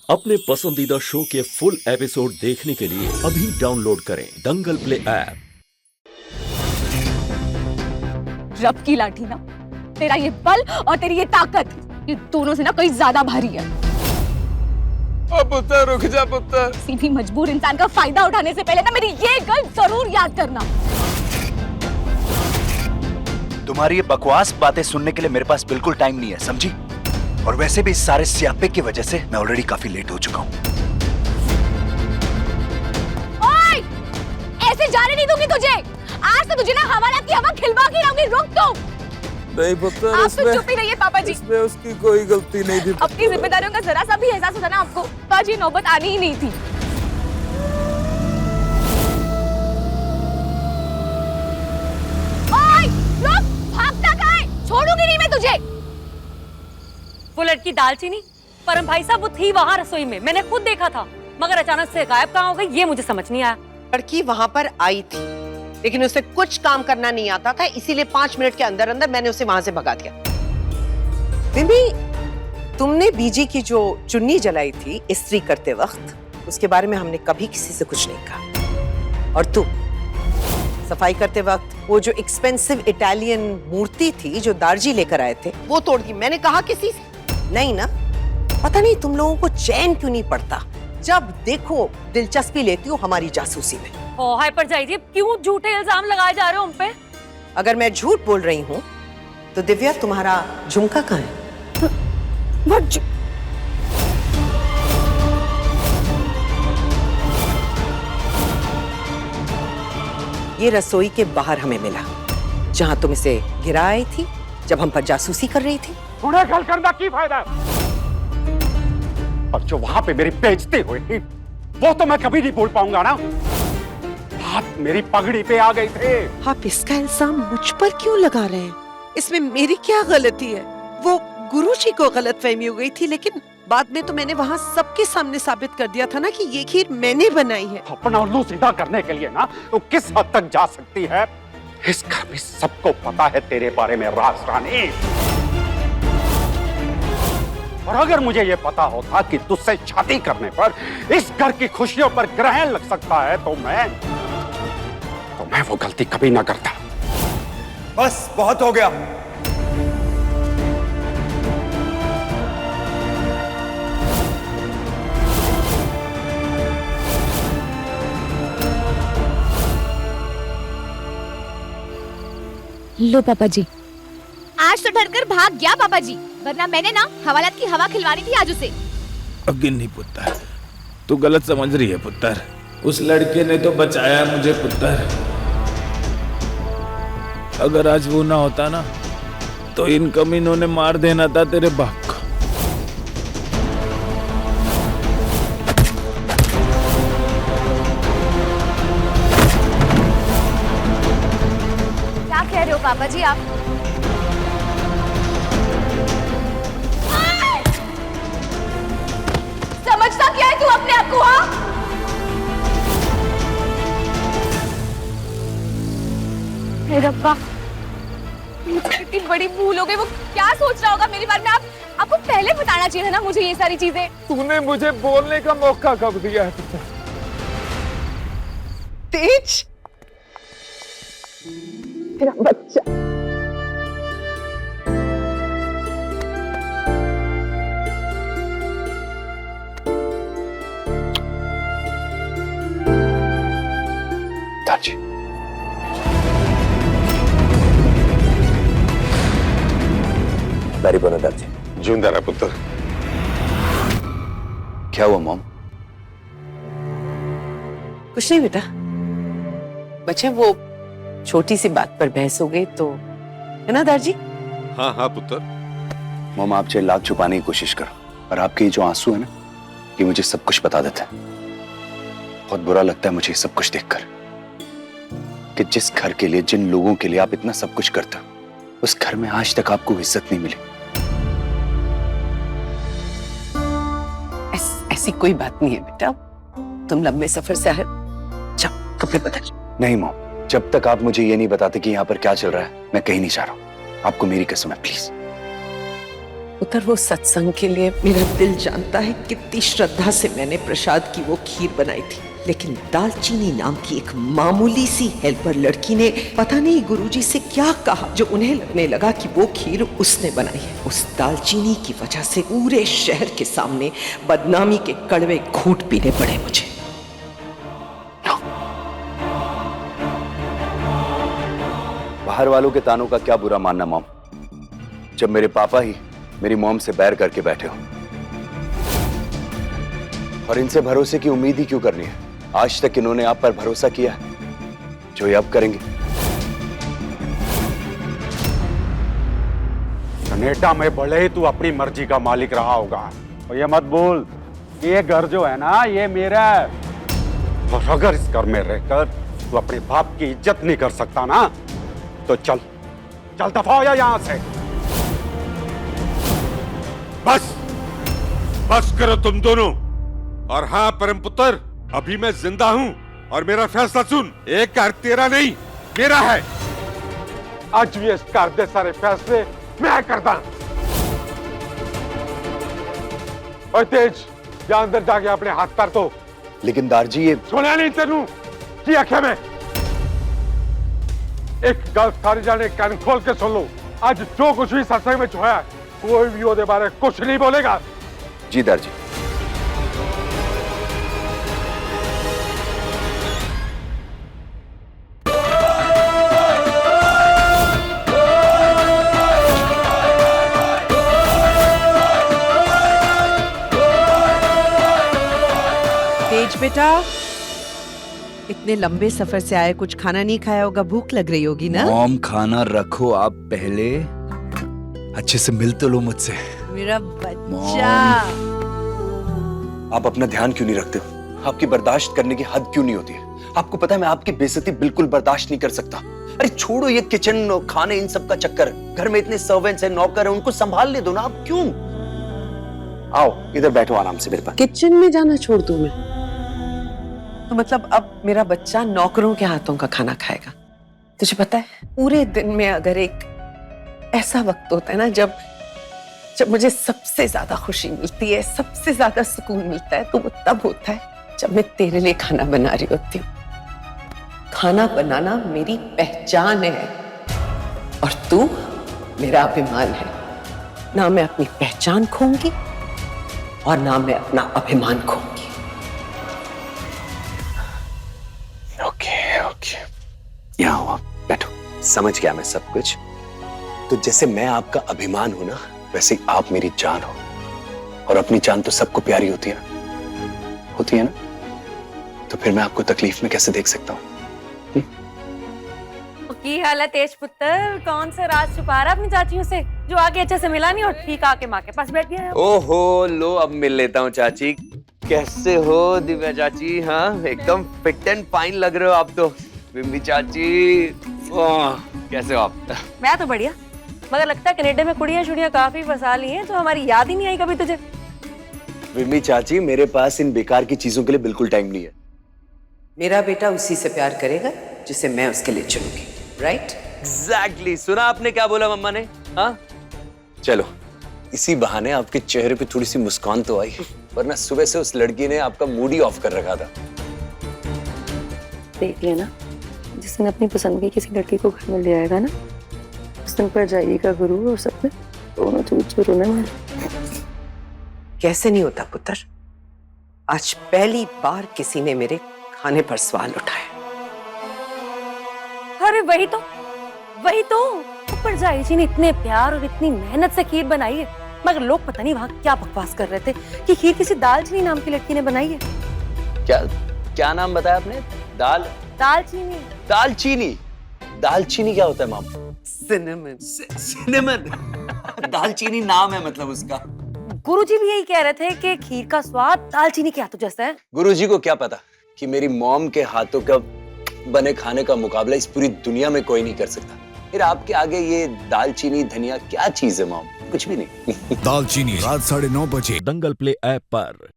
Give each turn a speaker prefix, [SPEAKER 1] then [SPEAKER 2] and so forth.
[SPEAKER 1] अपने पसंदीदा शो के फुल एपिसोड देखने के लिए अभी डाउनलोड करें दंगल प्ले ऐप।
[SPEAKER 2] रब की लाठी ना, तेरा ये बल और तेरी ये ताकत, ये दोनों से ना कहीं ज्यादा भारी है।
[SPEAKER 3] पुत्र रुक जा पुत्र।
[SPEAKER 2] किसी भी मजबूर इंसान का फायदा उठाने से पहले ना मेरी ये गल जरूर याद करना।
[SPEAKER 4] तुम्हारी ये बकवास बातें सुनने के लिए मेरे पास बिल्कुल टाइम नहीं है, समझी? और वैसे भी इस सारे स्यापे की वजह से मैं ऑलरेडी काफी लेट हो चुका हूँ।
[SPEAKER 2] ओए! ऐसे जाने नहीं दूंगी तुझे। आज से तुझे ना हवाला की हवा खिलवा के रहूंगी। रुक तुम।
[SPEAKER 3] नहीं पुत्र,
[SPEAKER 2] आप तो चुप ही रहिए पापा जी।
[SPEAKER 3] इसमें उसकी कोई गलती नहीं थी।
[SPEAKER 2] अपनी जिम्मेदारियों का जरा सा भी एहसास होता ना आपको, तो आज ये नौबत आनी ही नहीं थी। ओए! रुक! भागता कहाँ है? छोड़ूंगी नहीं मैं तुझे।
[SPEAKER 5] वो लड़की दालचीनी, परम भाई साहब वो थी वहाँ रसोई में, मैंने खुद देखा था, मगर अचानक से गायब कहाँ हो गई ये मुझे समझ नहीं आया।
[SPEAKER 6] लड़की वहां पर आई थी, लेकिन उसे कुछ काम करना नहीं आता था, इसीलिए 5 मिनट के अंदर अंदर मैंने उसे वहां से भगा दिया। बेबी, तुमने बीजी की जो चुन्नी जलाई थी इस्त्री करते वक्त, उसके बारे में हमने कभी किसी से कुछ नहीं कहा। और तू सफाई करते वक्त वो जो एक्सपेंसिव इटालियन मूर्ति थी जो दार्जी लेकर आए थे, वो तोड़ दी। मैंने कहा किसी से नहीं ना? पता नहीं तुम लोगों को चैन क्यों नहीं पड़ता, जब देखो दिलचस्पी लेती हो हमारी जासूसी में।
[SPEAKER 5] हाय पर जाइए, क्यों झूठे इल्जाम लगाए जा रहे हो हम पे?
[SPEAKER 6] अगर मैं झूठ बोल रही हूँ तो दिव्या तुम्हारा झुमका कहाँ है? ये रसोई के बाहर हमें मिला, जहाँ तुम इसे गिरा आई थी जब हम पर जासूसी कर रही थी।
[SPEAKER 7] उन्हें गल करना की फायदा? और जो वहां पे मेरी बेइज्जती हुई थी वो तो मैं कभी नहीं भूल पाऊंगा ना। हाथ मेरी पगड़ी पे आ गए थे।
[SPEAKER 6] आप इसका इल्जाम मुझ पर क्यों लगा रहे हैं? इसमें मेरी क्या गलती है? वो गुरुजी को गलतफहमी हो गई थी, लेकिन बाद में तो मैंने वहाँ सबके सामने साबित कर दिया था ना कि ये खीर मैंने बनाई है।
[SPEAKER 7] अपना उल्लू सीधा करने के लिए ना तो किस हद तक जा सकती है? इस घर में सबको पता है तेरे बारे में राज रानी। और अगर मुझे ये पता होता कि तुझसे शादी करने पर इस घर की खुशियों पर ग्रहण लग सकता है तो मैं वो गलती कभी ना करता।
[SPEAKER 4] बस बहुत हो गया।
[SPEAKER 2] लो पापा जी, आज तो डरकर भाग गया पापा जी, वरना मैंने ना हवालात की हवा खिलवानी थी आज उसे।
[SPEAKER 3] नहीं पुत्र, तू गलत समझ रही है पुत्र। उस लड़के ने तो बचाया मुझे पुत्र। अगर आज वो ना होता ना तो इन कमीनों ने मार देना था तेरे बाप को।
[SPEAKER 2] क्या कह रहे हो पापा जी आप? समझता क्या है तू अपने आप को? हाँ, हे रब्बा, मुझसे कितनी बड़ी भूल हो गई। वो क्या सोच रहा होगा मेरे बारे में? आपको पहले बताना चाहिए था ना मुझे ये सारी चीजें।
[SPEAKER 3] तूने मुझे बोलने का मौका कब दिया है पुत्र?
[SPEAKER 6] तेज, मेरा बच्चा।
[SPEAKER 4] दादी, बैरी बोलो दादी।
[SPEAKER 7] जिंदा रह पुत्र।
[SPEAKER 4] क्या हुआ मॉम?
[SPEAKER 6] कुछ नहीं बेटा, बच्चे वो छोटी सी बात पर बहस हो गई तो, है ना दादी?
[SPEAKER 8] हाँ हाँ पुत्र।
[SPEAKER 4] मॉम, आप चाहे लाख छुपाने की कोशिश करो पर आपके ये जो आंसू है ना, ये मुझे सब कुछ बता देता है। बहुत बुरा लगता है मुझे सब कुछ देखकर कि जिस घर के लिए, जिन लोगों के लिए आप इतना सब कुछ करते हो, उस घर में आज तक आपको इज्जत नहीं मिली।
[SPEAKER 6] ऐसी कोई बात नहीं है बेटा, तुम लंबे सफर से आए, जाओ कपड़े बदल।
[SPEAKER 4] नहीं मॉम, जब तक आप मुझे ये नहीं बताते कि यहाँ पर क्या चल रहा है, मैं कहीं नहीं जा रहा हूँ। आपको मेरी कसम है, प्लीज।
[SPEAKER 6] उधर वो सत्संग के लिए मेरा दिल जानता है कितनी श्रद्धा से मैंने प्रसाद की वो खीर बनाई थी, लेकिन दालचीनी नाम की एक मामूली सी हेल्पर लड़की ने पता नहीं गुरुजी से क्या कहा जो उन्हें लगने लगा कि वो खीर उसने बनाई है। उस दालचीनी की वजह से पूरे शहर के सामने बदनामी के कड़वे घूंट पीने पड़े मुझे।
[SPEAKER 4] बाहर वालों के तानों का क्या बुरा मानना मॉम, जब मेरे पापा ही मेरी मॉम से बैर करके बैठे हो। और इनसे भरोसे की उम्मीद ही क्यों करनी है? आज तक इन्होंने आप पर भरोसा किया है, जो ये अब करेंगे।
[SPEAKER 7] कनाडा में भले ही तू अपनी मर्जी का मालिक रहा होगा, और ये मत भूल ये घर जो है ना ये मेरा है। और अगर इस घर में रहकर तू अपने बाप की इज्जत नहीं कर सकता ना, तो चल चल दफा हो जा यहां से।
[SPEAKER 8] बस करो तुम दोनों। और हाँ परम पुत्र, अभी मैं जिंदा हूँ और मेरा फैसला सुन। एक घर तेरा नहीं मेरा है।
[SPEAKER 7] आज भी इस घर दे सारे फैसले मैं करता। और तेज या अंदर जाके अपने हाथ पैर धो।
[SPEAKER 4] लेकिन दारजी ये
[SPEAKER 7] सुना नहीं तेनू की आखे में? एक गल सारी जाने कान खोल के सुन लो। आज जो कुछ भी सत्संग में होया, कोई भी ओदे बारे कुछ नहीं बोलेगा।
[SPEAKER 4] जी दारजी।
[SPEAKER 6] तेज बेटा, इतने लंबे सफर से आए, कुछ खाना नहीं खाया होगा, भूख लग रही होगी ना?
[SPEAKER 9] मॉम खाना रखो, आप पहले अच्छे से मिल तो लो मुझसे।
[SPEAKER 6] मेरा बच्चा।
[SPEAKER 4] आप अपना ध्यान क्यों नहीं रखते हो? आपकी बर्दाश्त करने की हद क्यों नहीं होती है? आपको पता है मैं आपकी बेइज्जती बिल्कुल बर्दाश्त नहीं कर सकता। अरे छोड़ो ये किचन और खाने इन सब का चक्कर। घर में इतने सर्वेंट्स हैं, नौकर हैं, उनको संभाल ले दो ना। आप क्यों? आओ इधर बैठो आराम से मेरे पास।
[SPEAKER 6] किचन में जाना छोड़ दूं मैं? तो मतलब अब मेरा बच्चा नौकरों के हाथों का खाना खाएगा? तुझे पता है पूरे दिन में अगर एक ऐसा वक्त होता है ना जब मुझे सबसे ज्यादा खुशी मिलती है, सबसे ज्यादा सुकून मिलता है, तो वो तब होता है जब मैं तेरे लिए खाना बना रही होती हूँ। खाना बनाना मेरी पहचान है और तू मेरा अभिमान है। ना मैं अपनी पहचान खोऊंगी और ना मैं अपना अभिमान खोऊंगी।
[SPEAKER 4] ओके यहाँ आओ, आप बैठो। समझ गया मैं सब कुछ। तो जैसे मैं आपका अभिमान हूं ना, वैसे ही आप मेरी जान हो। और अपनी जान तो सबको प्यारी होती है ना? होती है ना? तो फिर मैं आपको तकलीफ में कैसे देख सकता हूँ?
[SPEAKER 5] की हालत तेज पुत्र, कौन सा राज छुपा रहा अपनी चाचियों से, जो आगे अच्छे से मिला नहीं और ठीक आके माँ के पास बैठ गया है।
[SPEAKER 10] ओहो लो, अब मिल लेता हूँ चाची। कैसे हो दिव्या चाची? हाँ एकदम फिट एंड फाइन लग रहे हो आप तो। बिम्बी चाची कैसे हो आप?
[SPEAKER 5] मैं तो बढ़िया, मगर लगता है कनाडा में कुड़ियां काफी फंसा ली हैं, तो हमारी याद ही नहीं आई कभी तुझे।
[SPEAKER 4] बिम्बी चाची, मेरे पास इन बेकार की चीजों के लिए बिल्कुल टाइम नहीं है।
[SPEAKER 6] मेरा बेटा उसी से प्यार करेगा जिसे मैं उसके लिए चुनूंगी, राइट?
[SPEAKER 10] एग्जैक्टली। सुना आपने क्या बोला मम्मा ने? हाँ
[SPEAKER 4] चलो इसी बहाने आपके चेहरे पे थोड़ी सी मुस्कान तो आई, वरना सुबह से उस लड़की ने आपका मूड ही ऑफ कर रखा था।
[SPEAKER 5] देख लेना, जिस दिन अपनी पसंद की किसी लड़की को घर में ले आएगा ना, उस दिन पर जाइएगा गुरु और सपने दोनों चूर रोने वाले।
[SPEAKER 6] कैसे नहीं होता पुत्र? आज पहली बार किसी ने मेरे खाने पर सवाल उठाया।
[SPEAKER 5] अरे वही तो ऊपर जाई जी ने इतने प्यार और इतनी मेहनत से खीर बनाई है, मगर लोग पता नहीं वहां क्या बकवास कर रहे थे कि खीर किसी दालचीनी नाम की लड़की ने बनाई है।
[SPEAKER 10] क्या नाम बताया आपने?
[SPEAKER 5] दालचीनी।
[SPEAKER 4] दालचीनी क्या होता है माम?
[SPEAKER 10] सिनेमन। दालचीनी नाम है मतलब उसका।
[SPEAKER 5] गुरुजी भी यही कह रहे थे कि खीर का स्वाद दालचीनी के हाथों जैसा है।
[SPEAKER 4] गुरुजी को क्या पता कि मेरी मॉम के हाथों का बने खाने का मुकाबला इस पूरी दुनिया में कोई नहीं कर सकता। फिर आपके आगे ये दालचीनी धनिया क्या चीज है मॉम? कुछ भी नहीं।
[SPEAKER 9] दालचीनी रात 9:30 बजे
[SPEAKER 1] दंगल प्ले ऐप पर।